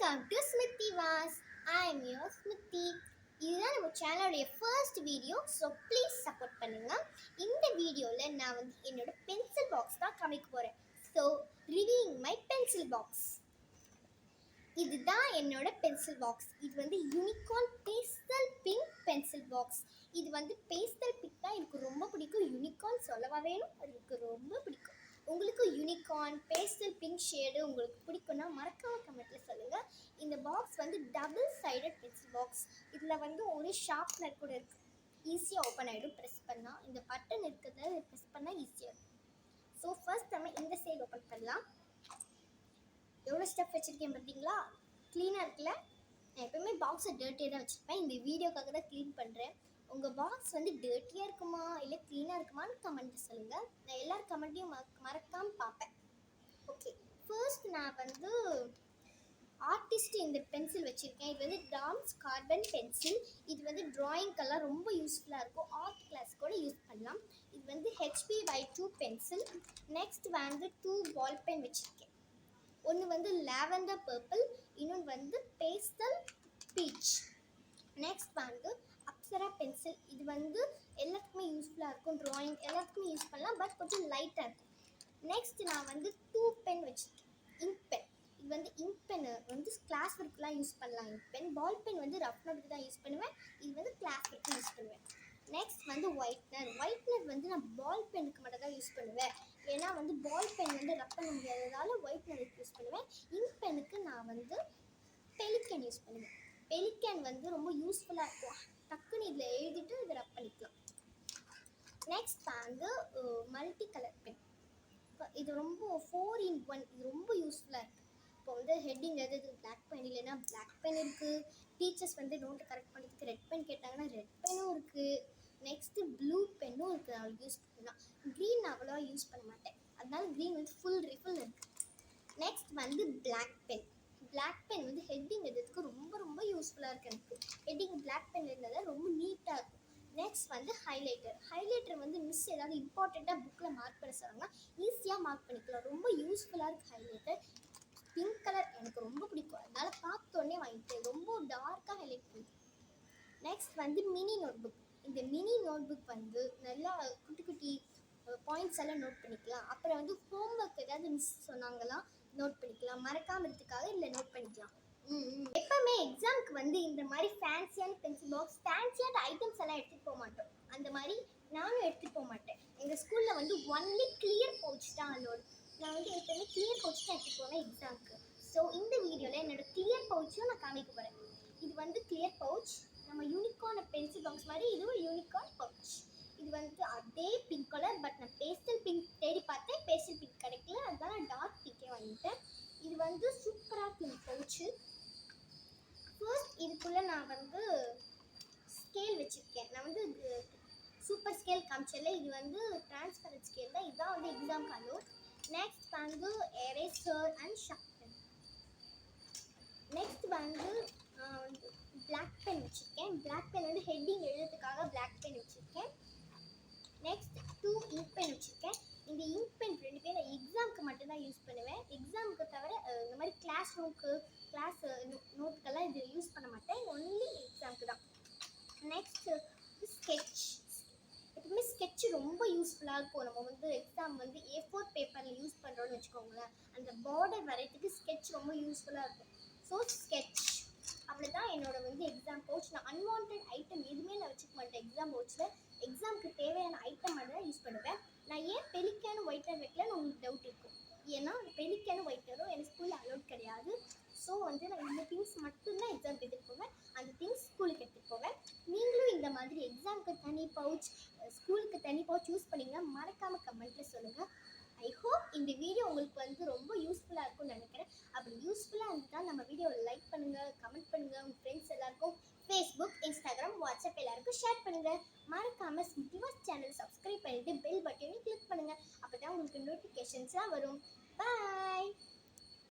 Welcome to Smithi வாஸ். I am your Smithi. இதுதான் நம்ம சேனலுடைய first video. So please support பண்ணுங்க. இந்த வீடியோவில் நான் என்னோட பென்சில் பாக்ஸ் தான் காமிக்க போகிறேன். So reviewing my pencil box. இதுதான் என்னோட பென்சில் பாக்ஸ். இது unicorn pastel pink pencil box. இது பேஸ்டல் பிங்க் தான் எனக்கு ரொம்ப பிடிக்கும். யூனிகார்ன் சொல்லவா வேணும், அது எனக்கு ரொம்ப பிடிக்கும். உங்களுக்கு யூனிகார்ன் பேஸ்டல் பிங்க் ஷேடு உங்களுக்கு பிடிக்கும்னா மறக்காம கமெண்ட்ல சொல்லுங்க. இந்த box double sided pencil box. இதில் ஒரு ஷார்ப்னர் கூட இருக்கு. ஈஸியாக ஓப்பன் ஆகிடும். ப்ரெஸ் பண்ணால் இந்த பட்டன் இருக்கிறத ப்ரெஸ் பண்ணால் ஈஸியாக இருக்கும். ஸோ ஃபர்ஸ்ட் நம்ம இந்த சைடு ஓப்பன் பண்ணலாம். எவ்வளோ ஸ்டெப் வச்சுருக்கேன் பார்த்தீங்களா? க்ளீனாக இருக்குல்ல? நான் எப்போவுமே பாக்ஸை டர்ட்டியாக தான் வச்சுருப்பேன். இந்த வீடியோக்காக தான் க்ளீன் பண்ணுறேன். உங்கள் பாக்ஸ் டர்ட்டியாக இருக்குமா இல்லை க்ளீனாக இருக்குமான்னு கமெண்ட்டு சொல்லுங்கள். நான் எல்லார் கமெண்ட்டையும் மறக்காமல் பார்ப்பேன். ஓகே, ஃபர்ஸ்ட் நான் ஆர்டிஸ்ட் இந்த பென்சில் வச்சுருக்கேன். இது டாம்ஸ் கார்பன் பென்சில். இது ட்ராயிங்கெல்லாம் ரொம்ப யூஸ்ஃபுல்லாக இருக்கும். ஆர்ட் கிளாஸ் கூட யூஸ் பண்ணலாம். இது HP Y2 pencil. Next 2 ball pen வச்சுருக்கேன். ஒன்று லாவெண்டர் பர்பிள், இன்னொன்று pastel peach. Next Apsara pencil. இது எல்லாத்துக்குமே யூஸ்ஃபுல்லாக இருக்கும். ட்ராயிங் எல்லாத்துக்குமே யூஸ் பண்ணலாம், பட் கொஞ்சம் லைட்டாக இருக்கும். நெக்ஸ்ட் நான் 2 பென் வச்சுருக்கேன். Ink pen. இது இங்க் பென்னு கிளாஸ் ஒர்க்லாம் யூஸ் பண்ணலாம். Ink pen. Ball pen rough நோட்டுக்கு தான் யூஸ் பண்ணுவேன். இது கிளாஸ் ஒர்க்கு யூஸ் பண்ணுவேன். Next whitener. ஒயிட்னர் நான் பால் பென்னுக்கு மட்டும் தான் யூஸ் பண்ணுவேன். ஏன்னா பால் பென் ரப் பண்ண முடியாததால் ஒயிட்னருக்கு யூஸ் பண்ணுவேன். இங்க் பென்னுக்கு நான் பெலிக்கன் யூஸ் பண்ணுவேன். பெலிக்கன் ரொம்ப யூஸ்ஃபுல்லாக இருக்கும். டக்குன்னு இதில் எழுதிட்டு இதை ரப் பண்ணிக்கலாம். Next multi colour pen. இது ரொம்ப 4-in-1. இது ரொம்ப யூஸ்ஃபுல்லாக இருக்குது. இப்போ ஹெட்டிங் எது பிளாக் பென் இல்லைன்னா பிளாக் பென் இருக்குது. டீச்சர்ஸ் நோட்டை கரெக்ட் பண்ணுறதுக்கு ரெட் பென் கேட்டாங்கன்னா ரெட் பென்னும் இருக்குது. நெக்ஸ்ட்டு ப்ளூ பென்னும் இருக்குது. நான் யூஸ் பண்ணலாம். க்ரீன் நான் அவ்வளோவா யூஸ் பண்ண மாட்டேன். அதனால க்ரீன் ஃபுல் ரிஃபில் இருக்குது. Next black pen. Black pen heading எழுதுறதுக்கு ரொம்ப ரொம்ப யூஸ்ஃபுல்லாக இருக்குது. எனக்கு ஹெட்டிங் பிளாக் பென் இருந்ததால் ரொம்ப நீட்டாக இருக்கும். Next highlighter. ஹைலைட்டர் மிஸ் ஏதாவது இம்பார்ட்டண்ட்டாக புக்கில் மார்க் பண்ண சொன்னாங்கன்னா ஈஸியாக மார்க் பண்ணிக்கலாம். ரொம்ப யூஸ்ஃபுல்லாக இருக்குது ஹைலைட்டர். பிங்க் கலர் எனக்கு ரொம்ப பிடிக்கும். அதனால் பார்த்தோன்னே வாங்கிட்டேன். ரொம்ப டார்க்காக ஹைலைட் பண்ணி. Next mini notebook. இந்த மினி நோட் புக் நல்லா குட்டி குட்டி பாயிண்ட்ஸ் எல்லாம் நோட் பண்ணிக்கலாம். அப்புறம் ஹோம்ஒர்க் ஏதாவது மிஸ் சொன்னாங்கலாம் நோட் பண்ணிக்கலாம். மறக்காமல் இருக்கிறதுக்காக இல்லை நோட் பண்ணிக்கலாம். எப்பவுமே எக்ஸாமுக்கு இந்த மாதிரி ஃபேன்சியான பென்சில் பாக்ஸ், ஃபேன்சியான ஐட்டம்ஸ் எல்லாம் எடுத்துகிட்டு போக மாட்டோம். அந்த மாதிரி நானும் எடுத்துகிட்டு போக மாட்டேன். எங்கள் ஸ்கூலில் ஒன்லி கிளியர் பவுச் தான் அலோடு. நான் எப்பவுமே கிளியர் பவுச் தான் எடுத்துகிட்டு போவேன் எக்ஸாமுக்கு. ஸோ இந்த வீடியோவில் என்னோடய கிளியர் பவுச்சும் நான் காமிக்க போகிறேன். இது கிளியர் பவுச். நம்ம யூனிகார்ன் பென்சில் பாக்ஸ் மாதிரி இதுவும் யூனிகார்ன் பவுச். இது அதே பிங்க் கலர், பட் நான் பேஸ்டல் பிங்க் தேடி பார்த்தேன். பேஸ்டல் பிங்க் கிடைக்கல, அதனால டார்க் பிங்கே வாங்கிட்டேன். இது சூப்பராக பிங்க் பவுச்சு. ஃபர்ஸ்ட் இதுக்குள்ளே நான் ஸ்கேல் வச்சுருக்கேன். நான் சூப்பர் ஸ்கேல் காமிச்சல. இது டிரான்ஸ்பரண்ட் ஸ்கேல் தான். இதுதான் எக்ஸாம் காலோ. Next eraser and sharpener. Next black pen வச்சுருக்கேன். பிளாக் பென் ஹெட்டிங் எழுதுறதுக்காக பிளாக் பென் வச்சுருக்கேன். நெக்ஸ்ட் 2 இங்க் பென் வச்சுருக்கேன். இந்த இங்க் பென் 2 பேர் நான் எக்ஸாமுக்கு மட்டும்தான் யூஸ் பண்ணுவேன். எக்ஸாமுக்கு தவிர இந்த மாதிரி கிளாஸ் நோட்டுக்கெல்லாம் இது யூஸ் பண்ண மாட்டேன். ஒன்லி எக்ஸாமுக்கு தான். Next sketch. எப்பவுமே ஸ்கெட்ச் ரொம்ப யூஸ்ஃபுல்லாக இருக்கும். நம்ம எக்ஸாம் A4 பேப்பரில் யூஸ் பண்ணுறோன்னு வச்சுக்கோங்களேன். அந்த பார்டர் வரையத்துக்கு ஸ்கெட்ச் ரொம்ப யூஸ்ஃபுல்லாக இருக்கும். ஸோ ஸ்கெட்ச் அவ்வளோதான் என்னோட எக்ஸாம் பவுச். நான் அன்வான்ட் ஐட்டம் எதுவுமே நான் வச்சுக்க மாட்டேன் எக்ஸாம் பவுச்சில். எக்ஸாமுக்கு தேவையான ஐட்டம் மட்டும் தான் யூஸ் பண்ணுவேன். நான் ஏன் பெலிக்கானும் ஒயிட்னர் வைக்கலன்னு உங்களுக்கு டவுட் இருக்கும். ஏன்னா பெலிக்கானும் ஒயிட்னரும் எனக்கு ஸ்கூலில் அலோட் கிடையாது. ஸோ நான் இந்த திங்ஸ் மட்டும்தான் எக்ஸாமுக்கு எடுத்துகிட்டு போவேன். அந்த திங்ஸ் ஸ்கூலுக்கு எடுத்துகிட்டு போவேன். நீங்களும் இந்த மாதிரி எக்ஸாமுக்கு தனி பவுச், ஸ்கூலுக்கு தனி பவுச் யூஸ் பண்ணிங்கன்னா மறக்காமல் கமெண்ட்டில் சொல்லுங்கள். ஐ ஹோப் இந்த வீடியோ உங்களுக்கு ரொம்ப யூஸ்ஃபுல்லாக இருக்கும்னு நினைக்கிறேன். அப்படி யூஸ்ஃபுல்லாக இருந்துட்டால் நம்ம வீடியோவை லைக் பண்ணுங்கள், கமெண்ட் பண்ணுங்கள். உங்கள் ஃப்ரெண்ட்ஸ் எல்லாருக்கும் ஃபேஸ்புக், இன்ஸ்டாகிராம், வாட்ஸ்அப் எல்லாருக்கும் ஷேர் பண்ணுங்கள். மறக்காமல் ஸ்மித்தி வாஸ் சேனல் சப்ஸ்கிரைப் பண்ணிவிட்டு பெல் பட்டனையும் கிளிக் பண்ணுங்கள். அப்போ தான் உங்களுக்கு நோட்டிஃபிகேஷன்ஸ்லாம் வரும். பாய்.